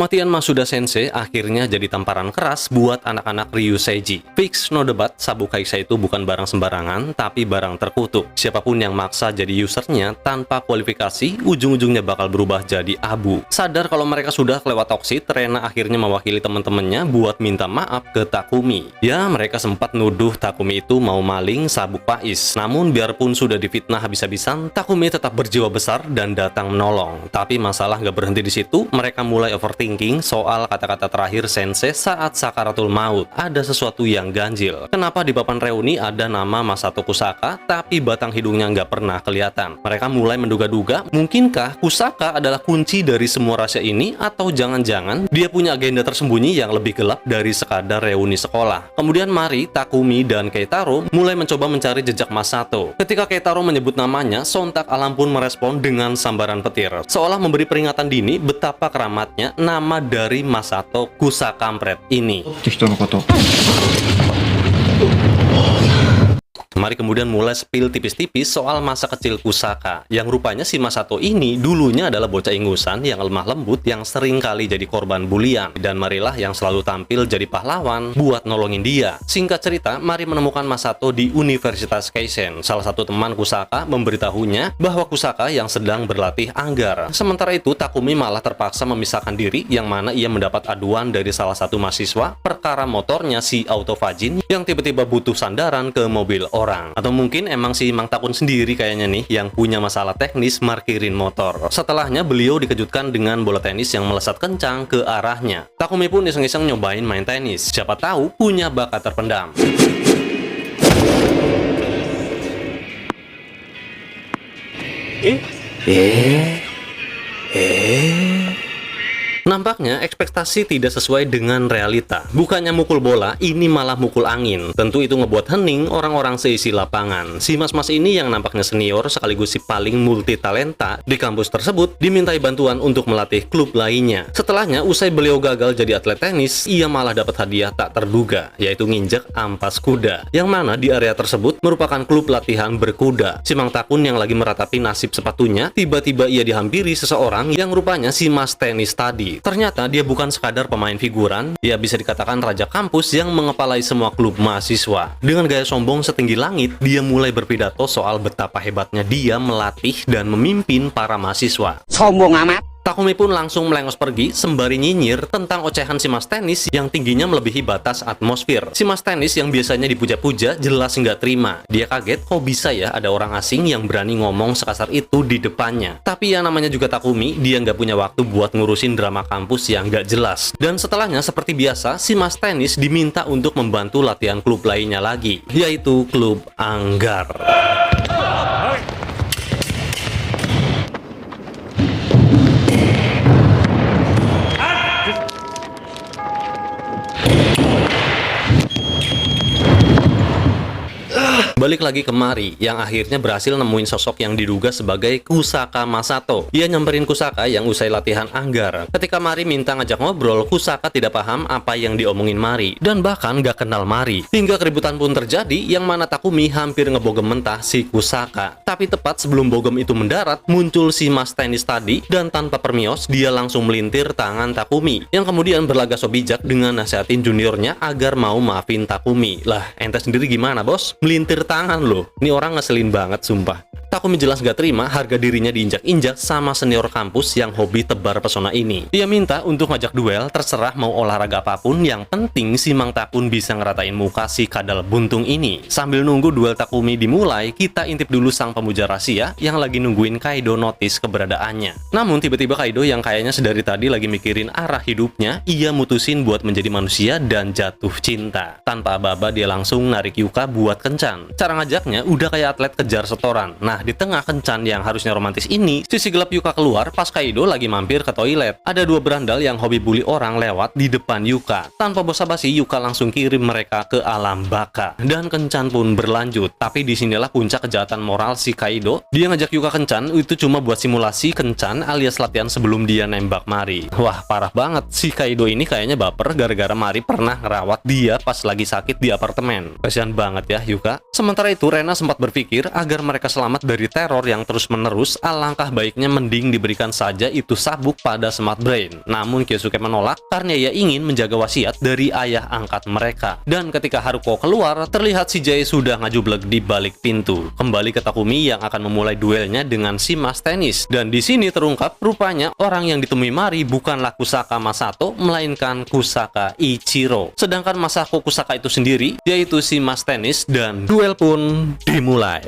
Kematian Masuda Sensei akhirnya jadi tamparan keras buat anak-anak Ryuseiji. Fix no debat, Sabukaisha itu bukan barang sembarangan, tapi barang terkutuk. Siapapun yang maksa jadi usernya tanpa kualifikasi, ujung-ujungnya bakal berubah jadi abu. Sadar kalau mereka sudah kelewat toksit, Rena akhirnya mewakili teman-temannya buat minta maaf ke Takumi. Ya, mereka sempat nuduh Takumi itu mau maling sabuk Pais. Namun biarpun sudah difitnah habis-habisan, Takumi tetap berjiwa besar dan datang menolong. Tapi masalah nggak berhenti di situ, mereka mulai overthinking soal kata-kata terakhir Sensei saat sakaratul maut. Ada sesuatu yang ganjil. Kenapa di papan reuni ada nama Masato Kusaka, tapi batang hidungnya nggak pernah kelihatan? Mereka mulai menduga-duga, mungkinkah Kusaka adalah kunci dari semua rahasia ini, atau jangan-jangan dia punya agenda tersembunyi yang lebih gelap dari sekadar reuni sekolah. Kemudian Mari, Takumi, dan Keitaro mulai mencoba mencari jejak Masato. Ketika Keitaro menyebut namanya, sontak alam pun merespon dengan sambaran petir. Seolah memberi peringatan dini betapa keramatnya nama dari Masato Kusakampret ini. Mari kemudian mulai spill tipis-tipis soal masa kecil Kusaka, yang rupanya si Masato ini dulunya adalah bocah ingusan yang lemah lembut yang sering kali jadi korban bulian, dan Marilah yang selalu tampil jadi pahlawan buat nolongin dia. Singkat cerita, Mari menemukan Masato di Universitas Keisen. Salah satu teman Kusaka memberitahunya bahwa Kusaka yang sedang berlatih anggar. Sementara itu, Takumi malah terpaksa memisahkan diri, yang mana ia mendapat aduan dari salah satu mahasiswa perkara motornya si Autofajin yang tiba-tiba butuh sandaran ke mobil orang. Atau mungkin emang si Mang Takun sendiri kayaknya nih yang punya masalah teknis markirin motor. Setelahnya beliau dikejutkan dengan bola tenis yang melesat kencang ke arahnya. Takumi pun iseng-iseng nyobain main tenis. Siapa tahu punya bakat terpendam. Nampaknya ekspektasi tidak sesuai dengan realita. Bukannya mukul bola, ini malah mukul angin. Tentu itu ngebuat hening orang-orang seisi lapangan. Si mas-mas ini yang nampaknya senior sekaligus si paling multi talenta di kampus tersebut dimintai bantuan untuk melatih klub lainnya. Setelahnya, usai beliau gagal jadi atlet tenis, ia malah dapat hadiah tak terduga, yaitu nginjek ampas kuda. Yang mana di area tersebut merupakan klub latihan berkuda. Si Mang Takun yang lagi meratapi nasib sepatunya, tiba-tiba ia dihampiri seseorang yang rupanya si mas tenis tadi. Ternyata dia bukan sekadar pemain figuran, dia bisa dikatakan raja kampus yang mengepalai semua klub mahasiswa. Dengan gaya sombong setinggi langit, dia mulai berpidato soal betapa hebatnya dia melatih dan memimpin para mahasiswa. Sombong amat. Takumi pun langsung melengos pergi sembari nyinyir tentang ocehan si mas tenis yang tingginya melebihi batas atmosfer. Si mas tenis yang biasanya dipuja-puja jelas nggak terima. Dia kaget kok bisa ya ada orang asing yang berani ngomong sekasar itu di depannya. Tapi yang namanya juga Takumi, dia nggak punya waktu buat ngurusin drama kampus yang nggak jelas. Dan setelahnya seperti biasa, si mas tenis diminta untuk membantu latihan klub lainnya lagi, yaitu klub Anggar. Balik lagi ke Mari, yang akhirnya berhasil nemuin sosok yang diduga sebagai Kusaka Masato. Ia nyamperin Kusaka yang usai latihan anggar. Ketika Mari minta ngajak ngobrol, Kusaka tidak paham apa yang diomongin Mari, dan bahkan gak kenal Mari. Hingga keributan pun terjadi, yang mana Takumi hampir ngebogem mentah si Kusaka. Tapi tepat sebelum bogem itu mendarat, muncul si mas tenis tadi, dan tanpa permios, dia langsung melintir tangan Takumi, yang kemudian berlagak so bijak dengan nasihatin juniornya agar mau maafin Takumi. Lah, ente sendiri gimana bos? Melintir tangan loh. Ini orang ngeselin banget sumpah. Takumi jelas gak terima harga dirinya diinjak-injak sama senior kampus yang hobi tebar pesona ini. Dia minta untuk ngajak duel, terserah mau olahraga apapun, yang penting si Mang Takun bisa ngeratain muka si kadal buntung ini. Sambil nunggu duel Takumi dimulai, kita intip dulu sang pemuja rahasia yang lagi nungguin Kaido notice keberadaannya. Namun tiba-tiba Kaido yang kayaknya sedari tadi lagi mikirin arah hidupnya, ia mutusin buat menjadi manusia dan jatuh cinta. Tanpa aba-aba dia langsung narik Yuka buat kencan. Cara ngajaknya udah kayak atlet kejar setoran. Nah, di tengah kencan yang harusnya romantis ini, sisi gelap Yuka keluar pas Kaido lagi mampir ke toilet. Ada dua berandal yang hobi bully orang lewat di depan Yuka. Tanpa basa-basi, Yuka langsung kirim mereka ke alam baka. Dan kencan pun berlanjut. Tapi disinilah puncak kejahatan moral si Kaido. Dia ngajak Yuka kencan itu cuma buat simulasi kencan alias latihan sebelum dia nembak Mari. Wah, parah banget. Si Kaido ini kayaknya baper gara-gara Mari pernah ngerawat dia pas lagi sakit di apartemen. Kasian banget ya Yuka. Sementara itu, Rena sempat berpikir agar mereka selamat dari dari teror yang terus-menerus, alangkah baiknya mending diberikan saja itu sabuk pada Smart Brain. Namun Kyosuke menolak karena ia ingin menjaga wasiat dari ayah angkat mereka. Dan ketika Haruko keluar, terlihat si Jay sudah ngajublek di balik pintu. Kembali ke Takumi yang akan memulai duelnya dengan si Mas Tenis. Dan di sini terungkap rupanya orang yang ditemui Mari bukanlah Kusaka Masato, melainkan Kusaka Ichiro. Sedangkan Masako Kusaka itu sendiri yaitu si Mas Tenis, dan duel pun dimulai.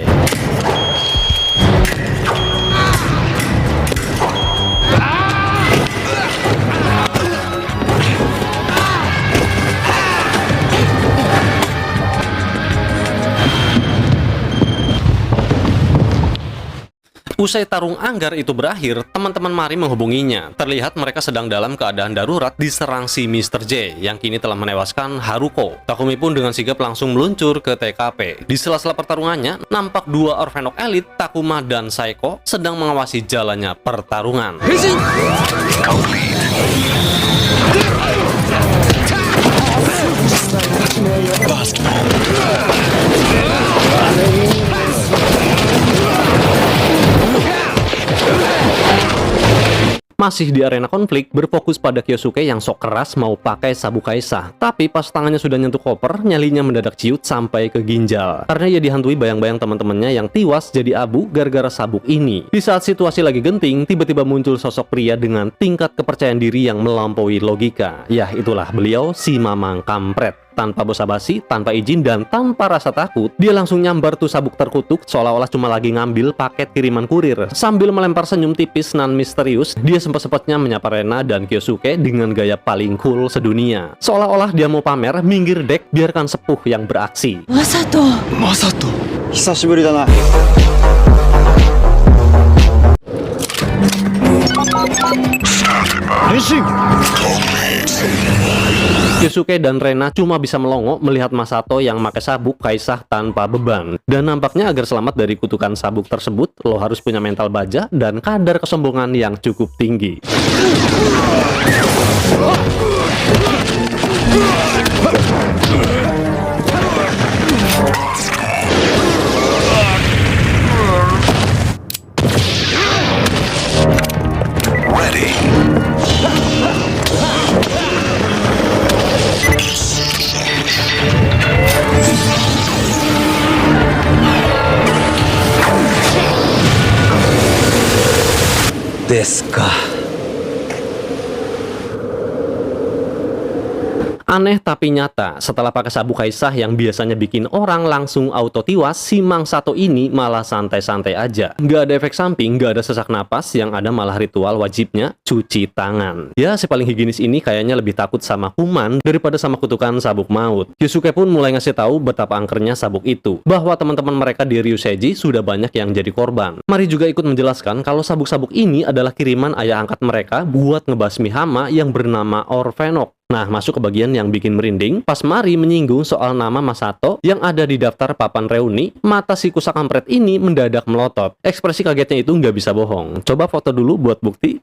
Usai tarung anggar itu berakhir, teman-teman Mari menghubunginya. Terlihat mereka sedang dalam keadaan darurat diserang si Mr. J yang kini telah menewaskan Haruko. Takumi pun dengan sigap langsung meluncur ke TKP. Di sela-sela pertarungannya, nampak dua Orphenok elit, Takuma dan Saeko, sedang mengawasi jalannya pertarungan. Masih di arena konflik, berfokus pada Kyosuke yang sok keras mau pakai sabuk Kaisa. Tapi pas tangannya sudah nyentuh koper, nyalinya mendadak ciut sampai ke ginjal. Karena ia dihantui bayang-bayang teman-temannya yang tewas jadi abu gara-gara sabuk ini. Di saat situasi lagi genting, tiba-tiba muncul sosok pria dengan tingkat kepercayaan diri yang melampaui logika. Yah, itulah beliau, si Mamang Kampret. Tanpa basa-basi, tanpa izin, dan tanpa rasa takut, dia langsung nyambar tuh sabuk terkutuk seolah-olah cuma lagi ngambil paket kiriman kurir. Sambil melempar senyum tipis nan misterius, dia sempat-sempatnya menyapa Rena dan Kyosuke dengan gaya paling cool sedunia. Seolah-olah dia mau pamer, minggir dek, biarkan sepuh yang beraksi. Masato. 久しぶりだな。 Kyosuke dan Rena cuma bisa melongo melihat Masato yang pakai sabuk Kaisa tanpa beban. Dan nampaknya agar selamat dari kutukan sabuk tersebut, lo harus punya mental baja dan kadar kesombongan yang cukup tinggi. Aneh tapi nyata, setelah pakai sabuk Kaisa yang biasanya bikin orang langsung auto tiwas, si Mang Sato ini malah santai-santai aja. Nggak ada efek samping, nggak ada sesak napas, yang ada malah ritual wajibnya cuci tangan. Ya, si paling higienis ini kayaknya lebih takut sama kuman daripada sama kutukan sabuk maut. Kyosuke pun mulai ngasih tahu betapa angkernya sabuk itu, bahwa teman-teman mereka di Ryuseiji sudah banyak yang jadi korban. Mari juga ikut menjelaskan kalau sabuk-sabuk ini adalah kiriman ayah angkat mereka buat ngebasmi hama yang bernama Orphenok. Nah, masuk ke bagian yang bikin merinding, pas Mari menyinggung soal nama Masato yang ada di daftar papan reuni, mata si Kusaka Kampret ini mendadak melotot. Ekspresi kagetnya itu nggak bisa bohong. Coba foto dulu buat bukti.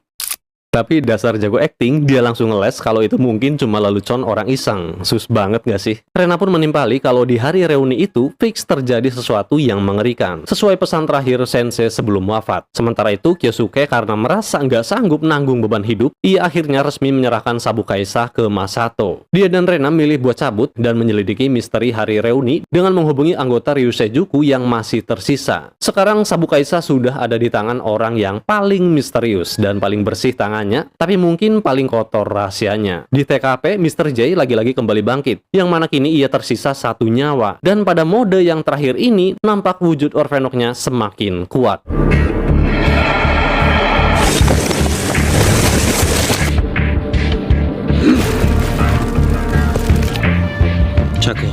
Tapi dasar jago acting, dia langsung ngeles kalau itu mungkin cuma lelucon orang iseng. Sus banget gak sih? Rena pun menimpali kalau di hari reuni itu fix terjadi sesuatu yang mengerikan, sesuai pesan terakhir sensei sebelum wafat. Sementara itu, Kyosuke karena merasa nggak sanggup nanggung beban hidup, ia akhirnya resmi menyerahkan sabuk Kaisa ke Masato. Dia dan Rena milih buat cabut dan menyelidiki misteri hari reuni dengan menghubungi anggota Ryuseijuku yang masih tersisa. Sekarang sabuk Kaisa sudah ada di tangan orang yang paling misterius dan paling bersih tangan, tapi mungkin paling kotor rahasianya. Di TKP, Mr. J lagi-lagi kembali bangkit, yang mana kini ia tersisa satu nyawa. Dan pada mode yang terakhir ini, nampak wujud Orphenoknya semakin kuat. Cake.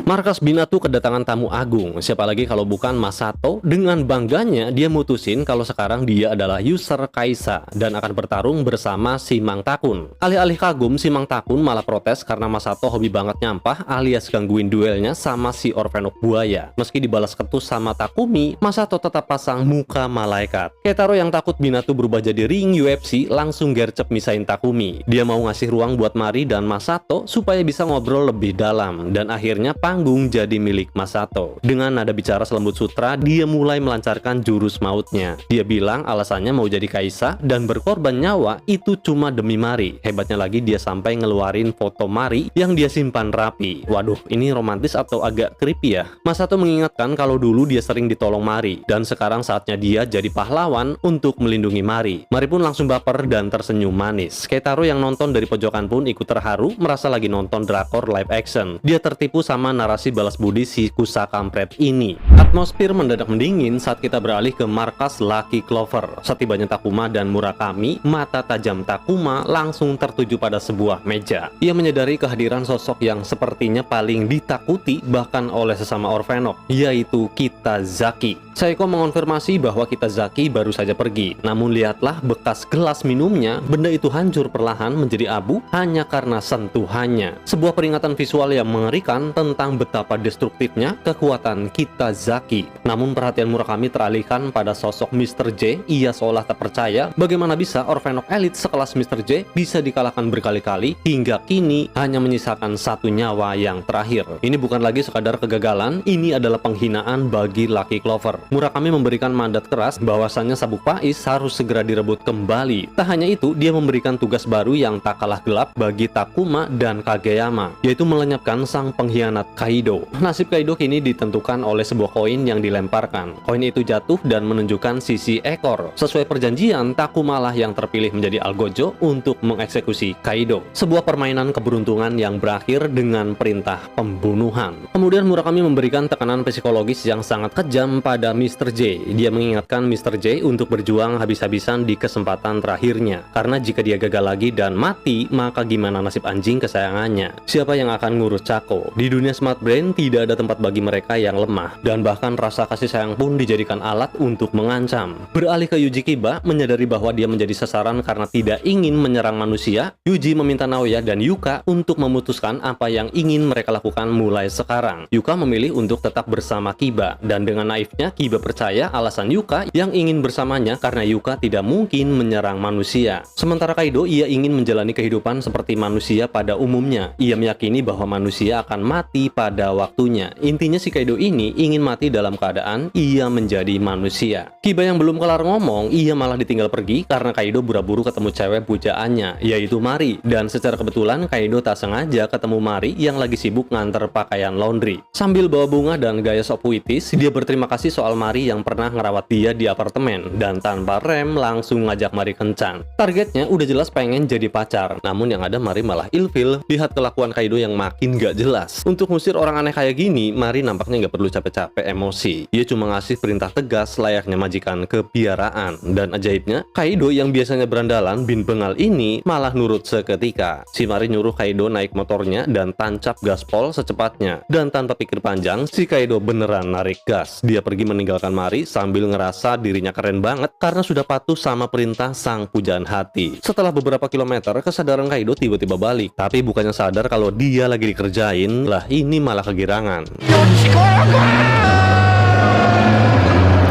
Markas Binatu kedatangan tamu agung, siapa lagi kalau bukan Masato. Dengan bangganya dia mutusin kalau sekarang dia adalah user Kaisa dan akan bertarung bersama si Mang Takun. Alih-alih kagum, si Mang Takun malah protes karena Masato hobi banget nyampah alias gangguin duelnya sama si Orphenok buaya. Meski dibalas ketus sama Takumi, Masato tetap pasang muka malaikat. Keitaro yang takut Binatu berubah jadi ring UFC langsung gercep misain Takumi. Dia mau ngasih ruang buat Mari dan Masato supaya bisa ngobrol lebih dalam, dan akhirnya tanggung jadi milik Masato. Dengan nada bicara selembut sutra, dia mulai melancarkan jurus mautnya. Dia bilang alasannya mau jadi kaisa dan berkorban nyawa itu cuma demi Mari. Hebatnya lagi dia sampai ngeluarin foto Mari yang dia simpan rapi. Waduh, ini romantis atau agak creepy ya? Masato mengingatkan kalau dulu dia sering ditolong Mari dan sekarang saatnya dia jadi pahlawan untuk melindungi Mari. Mari pun langsung baper dan tersenyum manis. Keitaro yang nonton dari pojokan pun ikut terharu, merasa lagi nonton drakor live action. Dia tertipu sama narasi balas budi si Kusa kampret ini. Atmosfer mendadak mendingin saat kita beralih ke markas Lucky Clover. Setibanya Takuma dan Murakami, mata tajam Takuma langsung tertuju pada sebuah meja. Ia menyadari kehadiran sosok yang sepertinya paling ditakuti bahkan oleh sesama Orphenok, yaitu Kitazaki. Saeko mengonfirmasi bahwa Kitazaki baru saja pergi, namun lihatlah bekas gelas minumnya, benda itu hancur perlahan menjadi abu hanya karena sentuhannya. Sebuah peringatan visual yang mengerikan tentang betapa destruktifnya kekuatan Kitazaki. Namun perhatian Murakami teralihkan pada sosok Mr. J. Ia seolah tak percaya bagaimana bisa Orphenok elit sekelas Mr. J bisa dikalahkan berkali-kali hingga kini hanya menyisakan satu nyawa yang terakhir. Ini bukan lagi sekadar kegagalan, ini adalah penghinaan bagi Lucky Clover. Murakami memberikan mandat keras bahwasannya sabuk Pais harus segera direbut kembali. Tak hanya itu, dia memberikan tugas baru yang tak kalah gelap bagi Takuma dan Kageyama, yaitu melenyapkan sang pengkhianat Kaido. Nasib Kaido kini ditentukan oleh sebuah koin yang dilemparkan. Koin itu jatuh dan menunjukkan sisi ekor. Sesuai perjanjian, Takuma lah yang terpilih menjadi Algojo untuk mengeksekusi Kaido. Sebuah permainan keberuntungan yang berakhir dengan perintah pembunuhan. Kemudian Murakami memberikan tekanan psikologis yang sangat kejam pada Mr. J. Dia mengingatkan Mr. J untuk berjuang habis-habisan di kesempatan terakhirnya. Karena jika dia gagal lagi dan mati, maka gimana nasib anjing kesayangannya? Siapa yang akan ngurus Chako? Di dunia Smart Brain tidak ada tempat bagi mereka yang lemah, dan bahkan rasa kasih sayang pun dijadikan alat untuk mengancam. Beralih ke Yuji Kiba, menyadari bahwa dia menjadi sasaran karena tidak ingin menyerang manusia, Yuji meminta Naoya dan Yuka untuk memutuskan apa yang ingin mereka lakukan mulai sekarang. Yuka memilih untuk tetap bersama Kiba, dan dengan naifnya Kiba percaya alasan Yuka yang ingin bersamanya karena Yuka tidak mungkin menyerang manusia. Sementara Kaido, ia ingin menjalani kehidupan seperti manusia pada umumnya. Ia meyakini bahwa manusia akan mati pada waktunya. Intinya si Kaido ini ingin mati dalam keadaan ia menjadi manusia. Kiba yang belum kelar ngomong, ia malah ditinggal pergi karena Kaido buru-buru ketemu cewek pujaannya, yaitu Mari. Dan secara kebetulan Kaido tak sengaja ketemu Mari yang lagi sibuk nganter pakaian laundry. Sambil bawa bunga dan gaya sok puitis, dia berterima kasih soal Mari yang pernah ngerawat dia di apartemen, dan tanpa rem langsung ngajak Mari kencan. Targetnya udah jelas pengen jadi pacar, namun yang ada Mari malah ilfil. Lihat kelakuan Kaido yang makin gak jelas. Untuk ngusir orang aneh kayak gini, Mari nampaknya gak perlu capek-capek emosi. Dia cuma ngasih perintah tegas layaknya majikan kepiaraan. Dan ajaibnya, Kaido yang biasanya berandalan bin bengal ini malah nurut seketika. Si Mari nyuruh Kaido naik motornya dan tancap gaspol secepatnya. Dan tanpa pikir panjang, si Kaido beneran narik gas. Dia pergi meninggalkan Mari sambil ngerasa dirinya keren banget karena sudah patuh sama perintah sang pujaan hati. Setelah beberapa kilometer, kesadaran Kaido tiba-tiba balik. Tapi bukannya sadar kalau dia lagi dikerjain, lah ini malah kegirangan.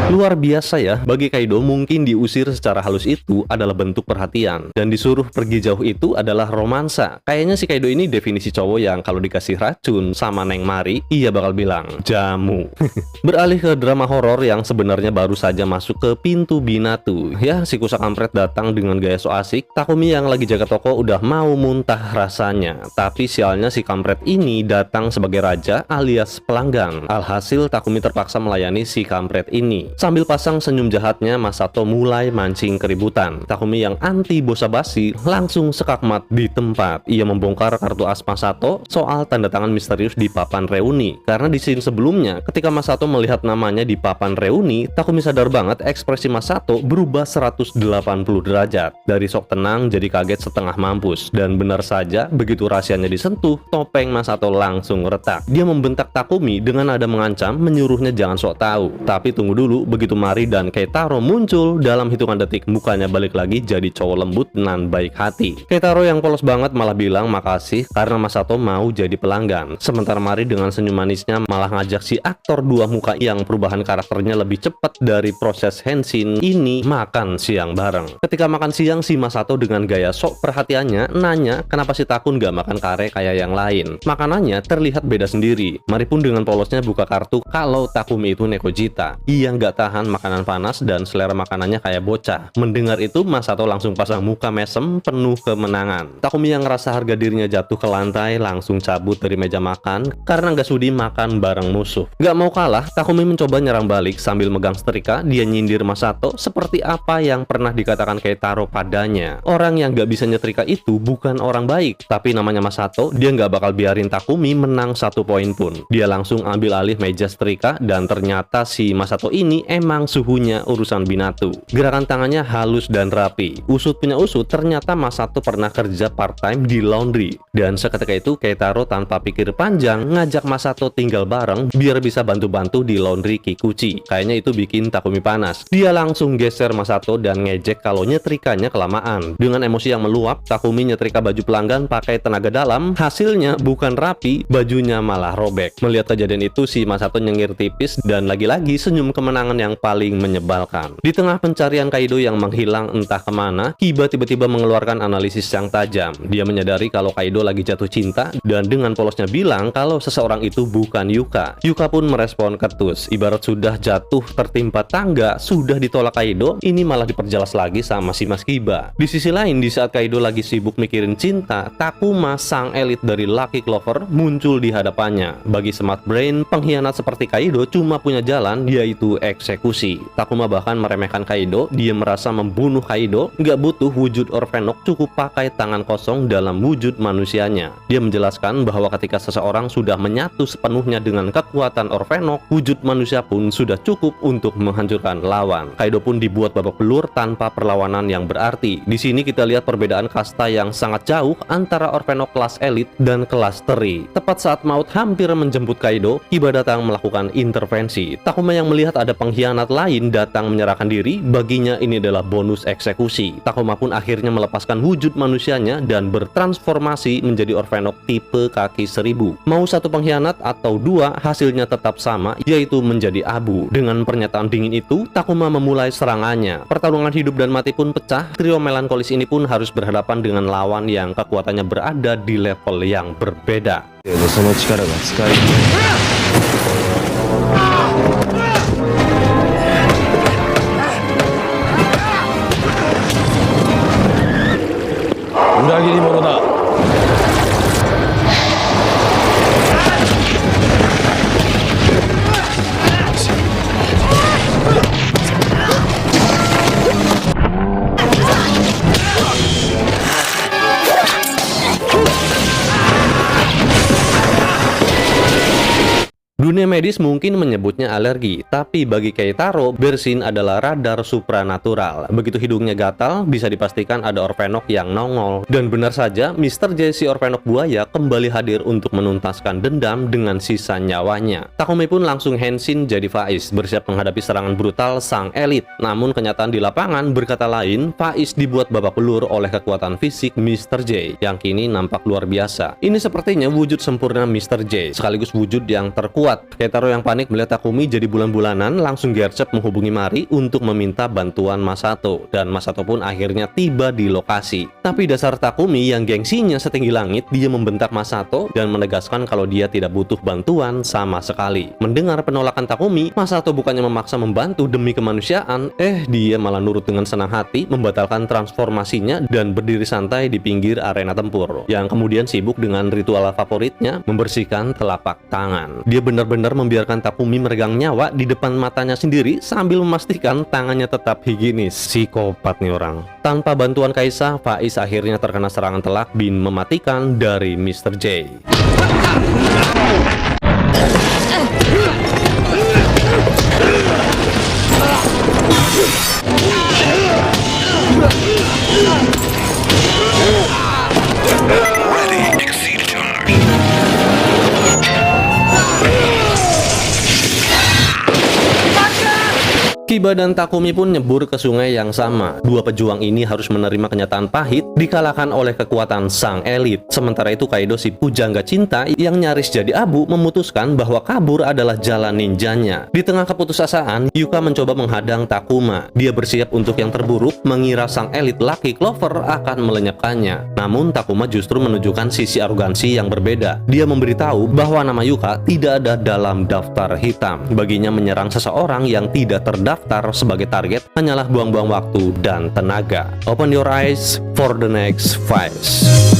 Luar biasa ya, bagi Kaido mungkin diusir secara halus itu adalah bentuk perhatian, dan disuruh pergi jauh itu adalah romansa. Kayaknya si Kaido ini definisi cowok yang kalau dikasih racun sama Neng Mari, ia bakal bilang jamu. Beralih ke drama horor yang sebenarnya baru saja masuk ke pintu Binatu. Ya, si Kusa kampret datang dengan gaya so asik. Takumi yang lagi jaga toko udah mau muntah rasanya. Tapi sialnya si kampret ini datang sebagai raja alias pelanggan. Alhasil Takumi terpaksa melayani si kampret ini. Sambil pasang senyum jahatnya, Masato mulai mancing keributan. Takumi yang anti basa-basi langsung sekakmat di tempat. Ia membongkar kartu as Masato soal tanda tangan misterius di papan reuni. Karena di scene sebelumnya, ketika Masato melihat namanya di papan reuni, Takumi sadar banget ekspresi Masato berubah 180 derajat. Dari sok tenang jadi kaget setengah mampus. Dan benar saja, begitu rahasianya disentuh, topeng Masato langsung retak. Dia membentak Takumi dengan nada mengancam, menyuruhnya jangan sok tahu. Tapi tunggu dulu, begitu Mari dan Keitaro muncul, dalam hitungan detik mukanya balik lagi jadi cowok lembut dan baik hati. Keitaro yang polos banget malah bilang makasih karena Masato mau jadi pelanggan. Sementara Mari dengan senyum manisnya malah ngajak si aktor dua muka yang perubahan karakternya lebih cepat dari proses henshin ini makan siang bareng. Ketika makan siang, si Masato dengan gaya sok perhatiannya nanya kenapa si Takun gak makan kare kayak yang lain. Makanannya terlihat beda sendiri. Mari pun dengan polosnya buka kartu kalau Takumi itu Nekojita. Ia nggak tahan makanan panas dan selera makanannya kayak bocah. Mendengar itu, Masato langsung pasang muka mesem penuh kemenangan. Takumi yang ngerasa harga dirinya jatuh ke lantai langsung cabut dari meja makan karena nggak sudi makan bareng musuh. Nggak mau kalah, Takumi mencoba nyerang balik sambil megang setrika. Dia nyindir Masato seperti apa yang pernah dikatakan Keitaro padanya. Orang yang nggak bisa nyetrika itu bukan orang baik, tapi namanya Masato, dia nggak bakal biarin Takumi menang 1 poin pun. Dia langsung ambil alih meja setrika dan ternyata si Masato ini emang suhunya urusan binatu. Gerakan tangannya halus dan rapi. Usut punya usut, ternyata Masato pernah kerja part-time di laundry. Dan seketika itu Keitaro tanpa pikir panjang ngajak Masato tinggal bareng biar bisa bantu-bantu di laundry Kikuchi. Kayaknya itu bikin Takumi panas. Dia langsung geser Masato dan ngejek kalau nyetrikanya kelamaan. Dengan emosi yang meluap, Takumi nyetrika baju pelanggan pakai tenaga dalam. Hasilnya bukan rapi, bajunya malah robek. Melihat kejadian itu, si Masato nyengir tipis dan lagi-lagi senyum kemenangan yang paling menyebalkan. Di tengah pencarian Kaido yang menghilang entah kemana, Kiba tiba-tiba mengeluarkan analisis yang tajam. Dia menyadari kalau Kaido lagi jatuh cinta dan dengan polosnya bilang kalau seseorang itu bukan Yuka. Yuka pun merespon ketus. Ibarat sudah jatuh tertimpa tangga, sudah ditolak Kaido, ini malah diperjelas lagi sama si Mas Kiba. Di sisi lain, di saat Kaido lagi sibuk mikirin cinta, Takuma, sang elit dari Lucky Clover, muncul di hadapannya. Bagi smart brain, pengkhianat seperti Kaido cuma punya jalan, yaitu eksekusi. Takuma bahkan meremehkan Kaido. Dia merasa membunuh Kaido nggak butuh wujud Orphenok, cukup pakai tangan kosong dalam wujud manusianya. Dia menjelaskan bahwa ketika seseorang sudah menyatu sepenuhnya dengan kekuatan Orphenok, wujud manusia pun sudah cukup untuk menghancurkan lawan. Kaido pun dibuat babak belur tanpa perlawanan yang berarti. Di sini kita lihat perbedaan kasta yang sangat jauh antara Orphenok kelas elit dan kelas teri. Tepat saat maut hampir menjemput Kaido, Kiba datang melakukan intervensi. Takuma yang melihat ada pengkhianat lain datang menyerahkan diri, baginya ini adalah bonus eksekusi. Takuma pun akhirnya melepaskan wujud manusianya dan bertransformasi menjadi Orphenok tipe kaki 1000. Mau satu pengkhianat atau dua, hasilnya tetap sama, yaitu menjadi abu. Dengan pernyataan dingin itu, Takuma memulai serangannya. Pertarungan hidup dan mati pun pecah. Trio melankolis ini pun harus berhadapan dengan lawan yang kekuatannya berada di level yang berbeda. その力が使い裏切り者だ。Dunia medis mungkin menyebutnya alergi, tapi bagi Keitaro, bersin adalah radar supranatural. Begitu hidungnya gatal, bisa dipastikan ada Orphenok yang nongol. Dan benar saja, Mr. J si Orphenok buaya kembali hadir untuk menuntaskan dendam dengan sisa nyawanya. Takumi pun langsung henshin jadi Faiz, bersiap menghadapi serangan brutal sang elit. Namun kenyataan di lapangan berkata lain, Faiz dibuat babak belur oleh kekuatan fisik Mr. J, yang kini nampak luar biasa. Ini sepertinya wujud sempurna Mr. J, sekaligus wujud yang terkuat. Keitaro yang panik melihat Takumi jadi bulan-bulanan langsung gercep menghubungi Mari untuk meminta bantuan Masato, dan Masato pun akhirnya tiba di lokasi. Tapi dasar Takumi yang gengsinya setinggi langit, dia membentak Masato dan menegaskan kalau dia tidak butuh bantuan sama sekali. Mendengar penolakan Takumi, Masato bukannya memaksa membantu demi kemanusiaan, dia malah nurut dengan senang hati membatalkan transformasinya dan berdiri santai di pinggir arena tempur, yang kemudian sibuk dengan ritual favoritnya, membersihkan telapak tangan. Dia benar-benar membiarkan Takumi meregang nyawa di depan matanya sendiri sambil memastikan tangannya tetap higienis. Psikopat nih orang. Tanpa bantuan Kaisa, Faiz akhirnya terkena serangan telak bin mematikan dari Mr. J. Iba dan Takumi pun nyebur ke sungai yang sama. Dua pejuang ini harus menerima kenyataan pahit, dikalahkan oleh kekuatan sang elit. Sementara itu Kaido, si pujangga cinta yang nyaris jadi abu, memutuskan bahwa kabur adalah jalan ninjanya. Di tengah keputusasaan, Yuka mencoba menghadang Takuma. Dia bersiap untuk yang terburuk, mengira sang elit Lucky Clover akan melenyapkannya. Namun Takuma justru menunjukkan sisi arogansi yang berbeda. Dia memberitahu bahwa nama Yuka tidak ada dalam daftar hitam. Baginya menyerang seseorang yang tidak terdaftar sebagai target hanyalah buang-buang waktu dan tenaga. Open your eyes for the next fights.